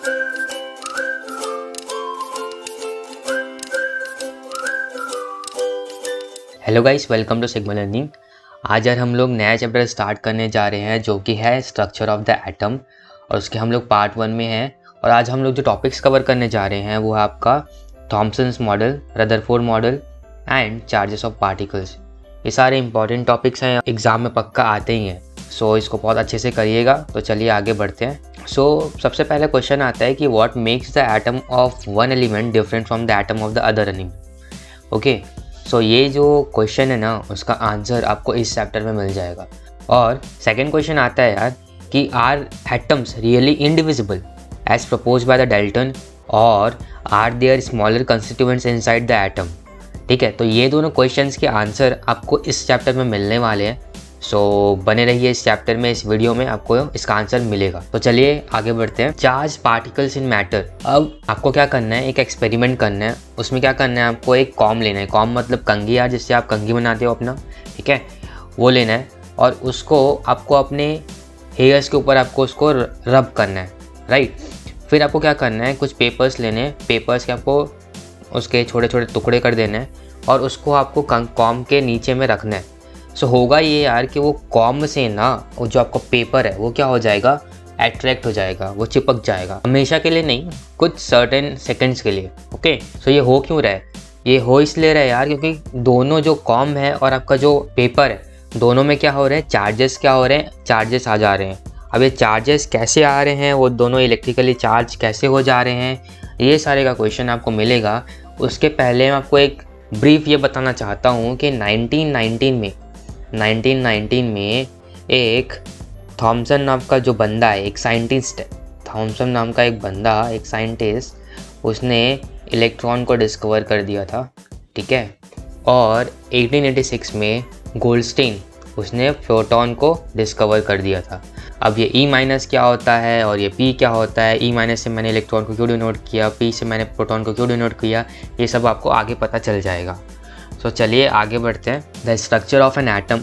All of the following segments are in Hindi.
Hello guys, welcome to Sigma learning. आज यार हम लोग नया चैप्टर स्टार्ट करने जा रहे हैं जो कि है स्ट्रक्चर ऑफ द एटम, और उसके हम लोग पार्ट 1 में हैं। और आज हम लोग जो टॉपिक्स कवर करने जा रहे हैं वो है आपका Thomson's model, Rutherford model and charges of particles. ये सारे इंपॉर्टेंट टॉपिक्स हैं, एग्ज़ाम में पक्का आते ही हैं। सो इसको बहुत अच्छे से करिएगा। तो चलिए आगे बढ़ते हैं। सबसे पहले क्वेश्चन आता है कि what makes the atom of one element different from the atom of the other element. Okay, ये जो क्वेश्चन है ना, उसका आंसर आपको इस चैप्टर में मिल जाएगा। और सेकंड क्वेश्चन आता है यार कि are atoms really indivisible as propose by the Dalton, और are there smaller constituents inside the atom. ठीक है, तो ये दोनों क्वेश्चंस के आंसर आपको इस चैप्टर में मिलने वाले हैं। बने रहिए इस चैप्टर में, इस वीडियो में आपको इसका आंसर मिलेगा। तो चलिए आगे बढ़ते हैं। Charge particles in matter. अब आपको क्या करना है, एक एक्सपेरिमेंट करना है। उसमें क्या करना है, आपको एक कॉम लेना है। कॉम मतलब कंघी यार, जिससे आप कंघी बनाते हो अपना, ठीक है, वो लेना है। और उसको आपको अपने हेयर्स के ऊपर आपको उसको रब करना है, राइट। फिर आपको क्या करना है, कुछ पेपर्स लेने हैं। पेपर्स के आपको उसके छोटे छोटे टुकड़े कर देने हैं और उसको आपको कॉम के नीचे में रखना है। होगा ये यार कि वो कॉम से ना, वो जो आपका पेपर है वो क्या हो जाएगा, अट्रैक्ट हो जाएगा, वो चिपक जाएगा। हमेशा के लिए नहीं, कुछ सर्टेन सेकंड्स के लिए। ओके, ये हो क्यों रहा है, ये हो इसलिए रहा है यार क्योंकि दोनों जो कॉम है और आपका जो पेपर है, दोनों में क्या हो रहे हैं, चार्जेस क्या हो रहे हैं, चार्जेस आ जा रहे हैं। अब ये चार्जेस कैसे आ रहे हैं, वो दोनों इलेक्ट्रिकली चार्ज कैसे हो जा रहे हैं, ये सारे का क्वेश्चन आपको मिलेगा। उसके पहले मैं आपको एक ब्रीफ ये बताना चाहता हूँ कि 1919 में एक थॉमसन नाम का जो बंदा है, एक साइंटिस्ट है, थॉमसन नाम का एक बंदा, एक साइंटिस्ट, उसने इलेक्ट्रॉन को डिस्कवर कर दिया था, ठीक है। और 1886 में गोल्डस्टीन, उसने प्रोटॉन को डिस्कवर कर दिया था। अब ये E- क्या होता है और ये P क्या होता है, E- से मैंने इलेक्ट्रॉन को क्यों डिनोट किया, P से मैंने प्रोटॉन को क्यों डिनोट किया, ये सब आपको आगे पता चल जाएगा। चलिए आगे बढ़ते हैं। The structure of an atom.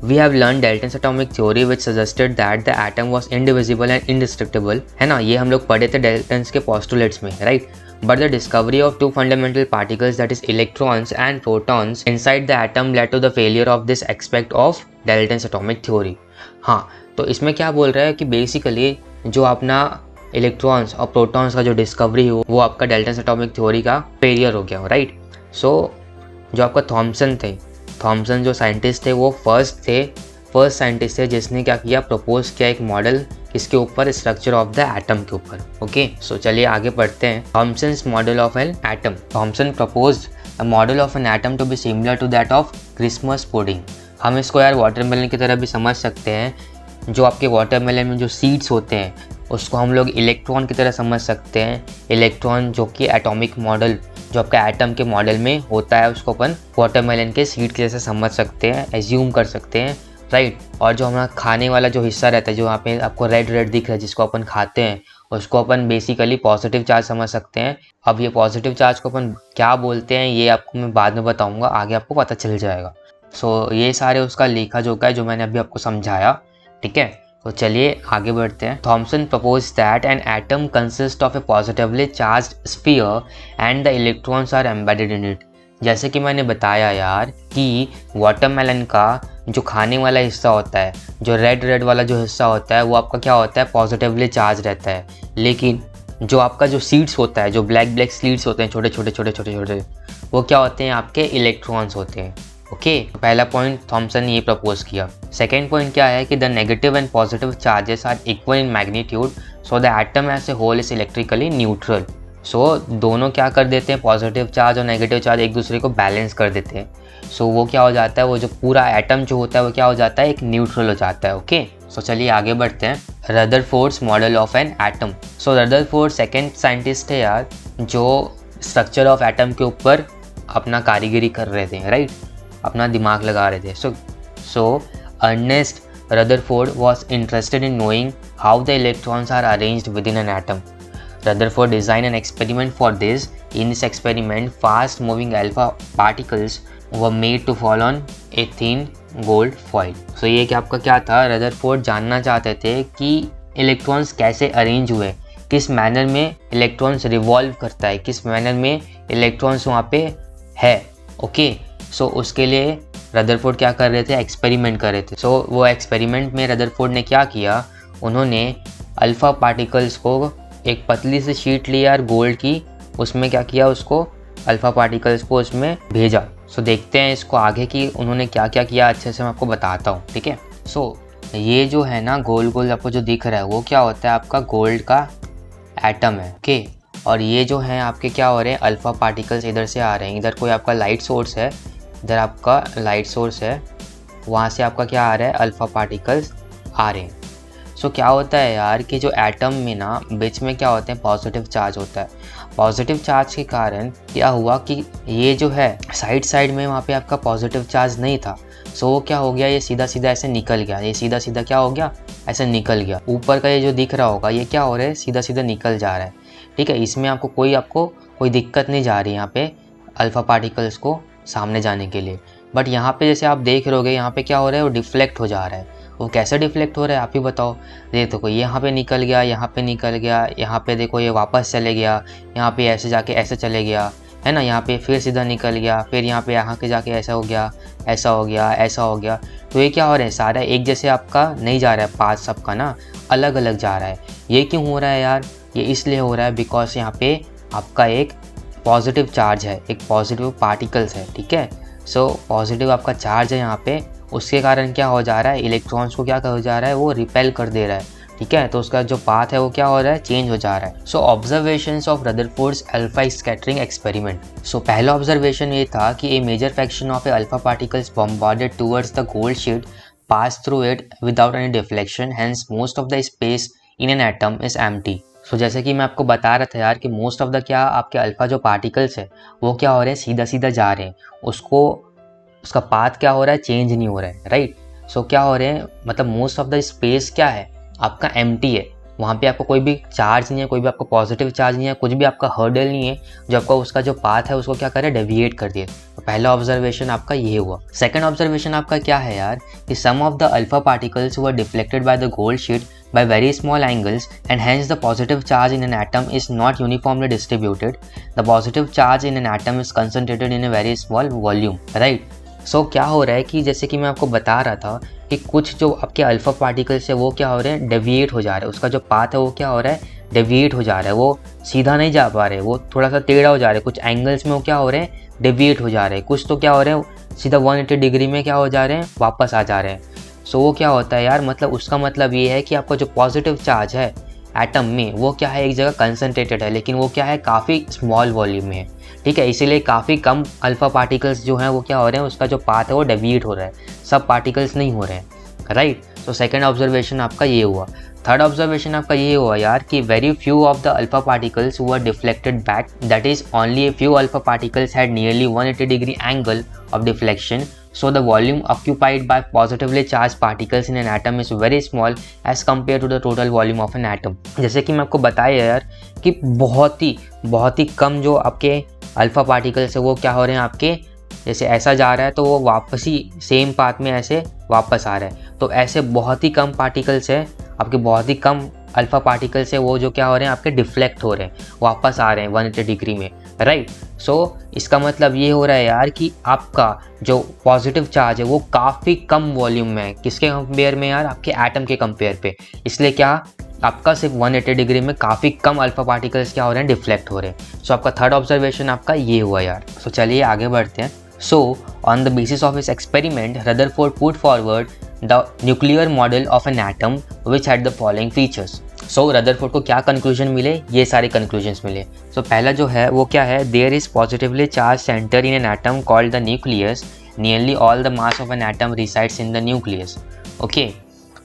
We have learn Dalton's atomic theory which suggested that the atom was indivisible and indestructible, है ना। ये हम लोग पढ़े थे डाल्टन्स के पोस्टुलेट्स में, right. But the discovery of two fundamental particles, that is electrons and protons inside the atom, led to the failure of this aspect of Dalton's atomic theory. हाँ, तो इसमें क्या बोल रहा है कि बेसिकली जो अपना इलेक्ट्रॉन्स और प्रोटॉन्स का जो डिस्कवरी हो, वो आपका डाल्टन्स एटॉमिक थ्योरी का फेलियर हो गया, राइट। जो आपका थॉमसन जो साइंटिस्ट थे, वो फर्स्ट साइंटिस्ट थे जिसने क्या किया, प्रपोज किया एक मॉडल, किसके ऊपर, स्ट्रक्चर ऑफ द एटम के ऊपर। ओके, चलिए आगे बढ़ते हैं। Thomson's model of an atom. Thomson proposed a model of an atom to be similar to that of Christmas pudding. हम इसको यार वाटरमेलन की तरह भी समझ सकते हैं। जो आपके वाटरमेलन में जो सीड्स होते हैं, उसको हम लोग इलेक्ट्रॉन की तरह समझ सकते हैं। इलेक्ट्रॉन जो कि एटॉमिक मॉडल, जो आपका एटम के मॉडल में होता है, उसको अपन वाटरमेलन के सीड के जैसे समझ सकते हैं, एज्यूम कर सकते हैं, राइट। और जो हमारा खाने वाला जो हिस्सा रहता है, जो यहाँ पे आपको रेड रेड दिख रहा है, जिसको अपन खाते हैं, उसको अपन बेसिकली पॉजिटिव चार्ज समझ सकते हैं। अब ये पॉजिटिव चार्ज को अपन क्या बोलते हैं, ये आपको मैं बाद में बताऊँगा, आगे आपको पता चल जाएगा। ये सारे उसका लेखा जोखा है जो मैंने अभी आपको समझाया, ठीक है। चलिए आगे बढ़ते हैं। Thomson propose that an atom consist of a positively charged sphere and the electrons are embedded in it. जैसे कि मैंने बताया यार कि वाटरमेलन का जो खाने वाला हिस्सा होता है, जो रेड वाला जो हिस्सा होता है, वो आपका क्या होता है, पॉजिटिवली चार्ज रहता है। लेकिन जो आपका जो सीड्स होता है, जो ब्लैक सीड्स होते हैं, छोटे छोटे, वो क्या होते हैं, आपके इलेक्ट्रॉन्स होते हैं। ओके, पहला पॉइंट थॉमसन ने ये प्रपोज किया। सेकेंड पॉइंट क्या है कि the negative and positive charges are equal in magnitude, so the atom as a whole is electrically neutral. दोनों क्या कर देते हैं, पॉजिटिव चार्ज और नेगेटिव चार्ज एक दूसरे को बैलेंस कर देते हैं। वो क्या हो जाता है, वो जो पूरा एटम जो होता है वो क्या हो जाता है, एक न्यूट्रल हो जाता है। ओके, चलिए आगे बढ़ते हैं। Rutherford's model of an atom. Rutherford second scientist है यार, जो स्ट्रक्चर ऑफ एटम के ऊपर अपना कारीगरी कर रहे थे, राइट, अपना दिमाग लगा रहे थे। Ernest Rutherford was interested in knowing how the electrons are arranged within an atom. Rutherford designed an experiment for this. In this experiment, fast-moving alpha particles were made to fall on a thin gold foil. ये क्या आपका क्या था, रदरफोर्ड जानना चाहते थे कि इलेक्ट्रॉन्स कैसे अरेंज हुए, किस मैनर में इलेक्ट्रॉन्स रिवॉल्व करता है, किस मैनर में इलेक्ट्रॉन्स वहाँ पे है। ओके, सो उसके लिए रदरफोर्ड क्या कर रहे थे, एक्सपेरिमेंट कर रहे थे। सो वो एक्सपेरिमेंट में रदरफोर्ड ने क्या किया, उन्होंने अल्फ़ा पार्टिकल्स को एक पतली सी शीट ली यार गोल्ड की, उसमें क्या किया, उसको अल्फ़ा पार्टिकल्स को उसमें भेजा। सो देखते हैं इसको आगे कि उन्होंने क्या क्या किया, अच्छे से मैं आपको बताता हूँ, ठीक है। सो ये जो है ना गोल गोल आपको जो दिख रहा है वो क्या होता है, आपका गोल्ड का एटम है। ओके, और ये जो है आपके क्या हो रहे हैं, अल्फ़ा पार्टिकल्स इधर से आ रहे हैं, इधर कोई आपका लाइट सोर्स है, इधर आपका लाइट सोर्स है, वहाँ से आपका क्या आ रहा है, अल्फ़ा पार्टिकल्स आ रहे हैं। सो क्या होता है यार कि जो एटम में ना बीच में क्या होते हैं, पॉजिटिव चार्ज होता है। पॉजिटिव चार्ज के कारण क्या हुआ कि ये जो है साइड साइड में वहाँ पे आपका पॉजिटिव चार्ज नहीं था। सो वो क्या हो गया, ये सीधा सीधा ऐसे निकल गया, ये सीधा सीधा क्या हो गया, ऐसे निकल गया। ऊपर का ये जो दिख रहा होगा ये क्या हो रहा है, सीधा सीधा निकल जा रहा है, ठीक है। इसमें आपको कोई दिक्कत नहीं जा रही यहाँ पे अल्फ़ा पार्टिकल्स को सामने जाने के लिए। बट यहाँ पे जैसे आप देख रहे होगे यहाँ पे क्या हो रहा है, वो डिफ्लेक्ट हो जा रहा है। वो कैसे डिफ्लेक्ट हो रहा है आप ही बताओ। ये देखो यहाँ पे निकल गया, यहाँ पे निकल गया, यहाँ पे देखो ये वापस चले गया, यहाँ पे ऐसे जाके ऐसे चले गया, है ना, यहाँ पे फिर सीधा निकल गया, फिर यहाँ पे के जाके ऐसा हो गया, ऐसा हो गया, ऐसा हो गया। तो ये क्या हो रहा है, सारा एक जैसे आपका नहीं जा रहा है, पाथ सबका ना अलग अलग जा रहा है। ये क्यों हो रहा है यार, ये इसलिए हो रहा है बिकॉज यहाँ पे आपका एक पॉजिटिव चार्ज है, एक पॉजिटिव पार्टिकल्स है, ठीक है। सो पॉजिटिव आपका चार्ज है यहाँ पे, उसके कारण क्या हो जा रहा है, इलेक्ट्रॉन्स को क्या हो जा रहा है, वो रिपेल कर दे रहा है, ठीक है। तो उसका जो पाथ है वो क्या हो रहा है, चेंज हो जा रहा है। So observations of Rutherford's alpha scattering experiment. So पहला ऑब्जर्वेशन ये था कि a major fraction of a alpha particles bombarded towards the gold sheet pass through it without any deflection, hence most of the space in an atom is empty. So जैसे कि मैं आपको बता रहा था यार कि मोस्ट ऑफ द क्या आपके अल्फा जो पार्टिकल्स है वो क्या हो रहे हैं, सीधा सीधा जा रहे हैं, उसका पाथ क्या हो रहा है, चेंज नहीं हो रहा है, राइट। सो क्या हो रहे हैं, मतलब मोस्ट ऑफ द स्पेस क्या है आपका एम्प्टी है, वहाँ पे आपको कोई भी चार्ज नहीं है, कोई भी आपको पॉजिटिव चार्ज नहीं है, कुछ भी आपका हर्डल नहीं है जो आपका उसका जो पाथ है उसको क्या करे, डेविएट कर दिए। तो पहला ऑब्जर्वेशन आपका ये हुआ। सेकंड ऑब्जर्वेशन आपका क्या है यार कि some of the alpha particles were deflected by the gold sheet by very small angles and hence the positive charge in an atom is not uniformly distributed. The positive charge in an atom is concentrated in a very small volume, right? So क्या हो रहा है कि जैसे कि मैं आपको बता रहा था कि कुछ जो आपके अल्फा पार्टिकल्स है वो क्या हो रहे हैं, डेविएट हो जा रहे हैं, उसका जो पाथ है वो क्या हो रहा है, डेविएट हो जा रहा है, वो सीधा नहीं जा पा रहे, वो थोड़ा सा टेढ़ा हो जा रहा है, कुछ एंगल्स में वो क्या हो रहे हैं, डेविएट हो जा रहे हैं, कुछ तो क्या हो रहे हैं सीधा 180 डिग्री में क्या हो जा रहे हैं, वापस आ जा रहे हैं। सो वो क्या होता है यार, मतलब उसका मतलब ये है कि आपका जो पॉजिटिव चार्ज है एटम में वो क्या है, एक जगह कंसंट्रेटेड है, लेकिन वो क्या है, काफ़ी स्मॉल वॉल्यूम में है, ठीक है। इसीलिए काफ़ी कम अल्फा पार्टिकल्स जो हैं वो क्या हो रहे हैं, उसका जो पाथ है वो डेविएट हो रहा है, सब पार्टिकल्स नहीं हो रहे हैं, राइट। तो सेकंड ऑब्जर्वेशन आपका ये हुआ। थर्ड ऑब्जर्वेशन आपका ये हुआ यार कि very few of the alpha particles were deflected back, that is only a few alpha particles had nearly 180 degree angle of deflection. So the volume occupied by positively charged particles in an atom is very small as compared to the total volume of an atom. जैसे कि मैं आपको बताया यार कि बहुत ही कम जो आपके अल्फा पार्टिकल्स है वो क्या हो रहे हैं, आपके जैसे ऐसा जा रहा है तो वो वापस ही सेम पाथ में ऐसे वापस आ रहा है. तो ऐसे बहुत ही कम पार्टिकल्स है आपके, बहुत ही कम अल्फा पार्टिकल्स है वो जो क्या हो रहे हैं आपके डिफ्लेक्ट हो रहे हैं, वापस आ रहे हैं 180 डिग्री में, राइट. सो इसका मतलब ये हो रहा है यार कि आपका जो पॉजिटिव चार्ज है वो काफ़ी कम वॉल्यूम में है. किसके कंपेयर में यार, आपके एटम के कंपेयर पे. इसलिए क्या आपका सिर्फ 180 डिग्री में काफ़ी कम अल्फा पार्टिकल्स क्या हो रहे हैं, डिफ्लेक्ट हो रहे हैं. सो आपका थर्ड ऑब्जर्वेशन आपका ये हुआ यार. सो चलिए आगे बढ़ते हैं. So, on the basis of his experiment, Rutherford put forward the nuclear model of an atom which had the following features. So, Rutherford को क्या conclusion मिले, ये सारे conclusions मिले. So, पहला जो है वो क्या है, there is positively charged center in an atom called the nucleus. Nearly all the mass of an atom resides in the nucleus. Okay.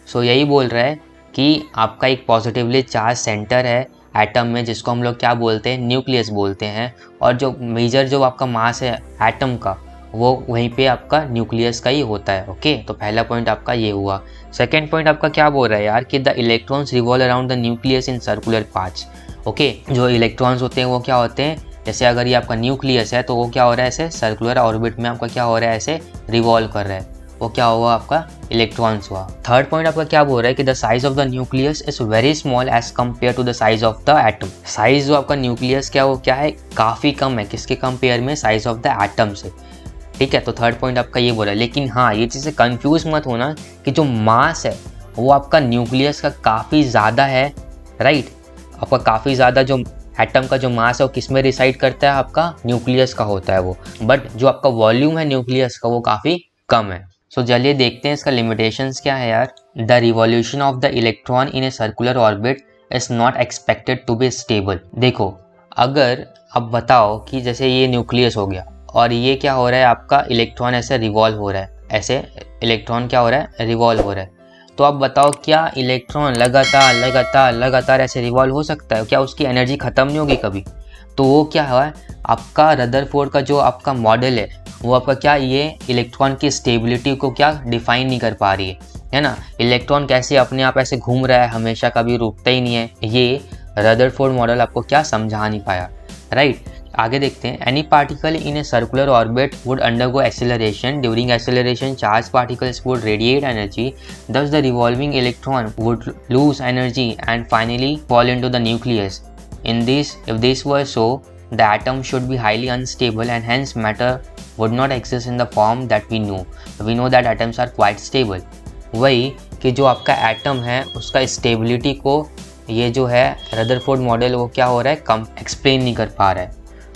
So, यही बोल रहा है कि आपका एक पॉजिटिवली चार्ज सेंटर है एटम में जिसको हम लोग क्या बोलते हैं, न्यूक्लियस बोलते हैं. और जो मेजर जो आपका मास है एटम का वो वहीं पे आपका न्यूक्लियस का ही होता है. ओके. तो पहला पॉइंट आपका ये हुआ. सेकंड पॉइंट आपका क्या बोल रहा है यार कि the electrons revolve around the nucleus in circular paths. Okay. जो इलेक्ट्रॉन्स होते हैं वो क्या होते हैं, जैसे अगर ये आपका न्यूक्लियस है तो वो क्या हो रहा है, ऐसे सर्कुलर ऑर्बिट में आपका क्या हो रहा है, ऐसे रिवॉल्व कर रहा है. वो क्या हुआ आपका इलेक्ट्रॉन्स हुआ। थर्ड पॉइंट आपका क्या बोल रहा है कि the size of the nucleus is very small as compare to the size of the atom. Size जो आपका न्यूक्लियस क्या वो क्या है काफ़ी कम है, किसके कंपेयर में, साइज ऑफ द एटम से। ठीक है, तो थर्ड पॉइंट आपका ये बोल रहा है। लेकिन हाँ ये चीज़ से कन्फ्यूज मत होना कि जो मास है वो आपका न्यूक्लियस का काफ़ी ज़्यादा है, राइट। आपका काफ़ी ज़्यादा जो एटम का जो मास है वो किस में रिसाइड करता है, आपका न्यूक्लियस का होता है वो, बट जो आपका वॉल्यूम है न्यूक्लियस का वो काफ़ी कम है। सो चलिए देखते हैं इसका लिमिटेशंस क्या है यार। The revolution of the electron in a circular orbit is not expected to be stable. देखो अगर अब बताओ कि जैसे ये न्यूक्लियस हो गया और ये क्या हो रहा है आपका इलेक्ट्रॉन ऐसे रिवॉल्व हो रहा है, ऐसे इलेक्ट्रॉन क्या हो रहा है रिवॉल्व हो रहा है, तो आप बताओ क्या इलेक्ट्रॉन लगातार लगातार लगातार ऐसे रिवॉल्व हो सकता है? क्या उसकी एनर्जी ख़त्म नहीं होगी कभी? तो वो क्या है आपका रदरफोर्ड का जो आपका मॉडल है वो आपका क्या ये इलेक्ट्रॉन की स्टेबिलिटी को क्या डिफाइन नहीं कर पा रही है ना। इलेक्ट्रॉन कैसे अपने आप ऐसे घूम रहा है हमेशा, कभी रुकता ही नहीं है, ये रदरफोर्ड मॉडल आपको क्या समझा नहीं पाया, राइट। आगे देखते हैं। Any particle in a circular orbit would undergo acceleration, during acceleration charge particles would radiate energy, thus the revolving electron would lose energy and finally fall into the nucleus. If this were so, the atom should be highly unstable and hence matter would not exist in the form that we know. We know that atoms are quite stable. वही कि जो आपका एटम है उसका स्टेबिलिटी को ये जो है रदरफोर्ड मॉडल वो क्या हो रहा है कम एक्सप्लेन नहीं कर पा रहा है,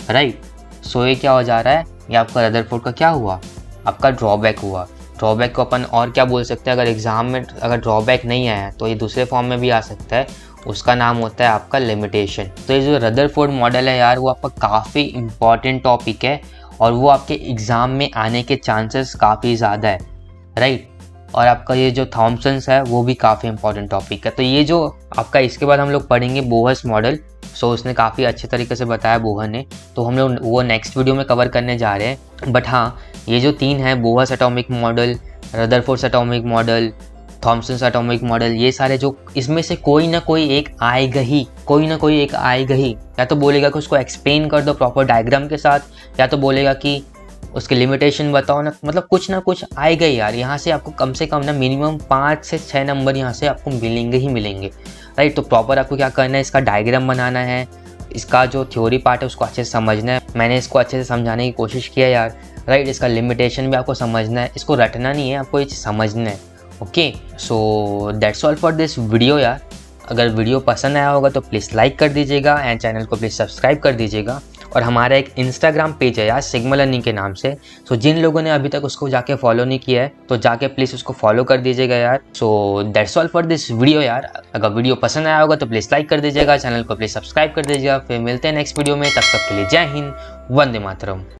राइट। सो ये क्या हो जा रहा है, ये आपका रदरफोर्ड का क्या हुआ, आपका ड्रॉबैक हुआ। ड्रॉबैक को अपन और क्या बोल सकते हैं, अगर एग्जाम में अगर ड्रॉबैक नहीं आया तो ये दूसरे फॉर्म में भी आ सकता है, उसका नाम होता है आपका लिमिटेशन। तो ये जो रदरफोर्ड मॉडल है यार वो आपका काफ़ी इंपॉर्टेंट टॉपिक है और वो आपके एग्ज़ाम में आने के चांसेस काफ़ी ज़्यादा है, राइट। और आपका ये जो थॉमसन्स है वो भी काफ़ी इंपॉर्टेंट टॉपिक है। तो ये जो आपका इसके बाद हम लोग पढ़ेंगे बोहर्स मॉडल। सो उसने काफ़ी अच्छे तरीके से बताया बोहर ने, तो हम लोग वो नेक्स्ट वीडियो में कवर करने जा रहे हैं। बट हाँ ये जो तीन है Bohr's atomic model, Rutherford atomic model, Thomson's atomic model, ये सारे जो इसमें से कोई ना कोई एक आएगा ही, कोई ना कोई एक आएगा ही। या तो बोलेगा कि उसको एक्सप्लेन कर दो प्रॉपर डायग्राम के साथ, या तो बोलेगा कि उसके लिमिटेशन बताओ ना, मतलब कुछ ना कुछ आएगा ही यार। यहाँ से आपको कम से कम ना मिनिमम 5 से 6 नंबर यहाँ से आपको मिलेंगे ही मिलेंगे, राइट। तो प्रॉपर आपको क्या करना है, इसका डायग्राम बनाना है, इसका जो थ्योरी पार्ट है उसको अच्छे से समझना है। मैंने इसको अच्छे से समझाने की कोशिश किया यार, राइट। इसका लिमिटेशन भी आपको समझना है, इसको रटना नहीं है, आपको ये चीज़ समझना है। Okay, so that's all for this video यार। अगर वीडियो पसंद आया होगा तो प्लीज़ लाइक कर दीजिएगा एंड चैनल को प्लीज़ सब्सक्राइब कर दीजिएगा। और हमारा एक इंस्टाग्राम पेज है यार सिग्मा लर्निंग के नाम से, सो जिन लोगों ने अभी तक उसको जाके फॉलो नहीं किया है तो जाके प्लीज़ उसको फॉलो कर दीजिएगा यार। So that's all for this video यार। अगर वीडियो पसंद आया होगा तो प्लीज़ लाइक कर दीजिएगा, चैनल को प्लीज़ सब्सक्राइब कर दीजिएगा। फिर मिलते हैं नेक्स्ट वीडियो में, तब तक के लिए जय हिंद, वंदे मातरम।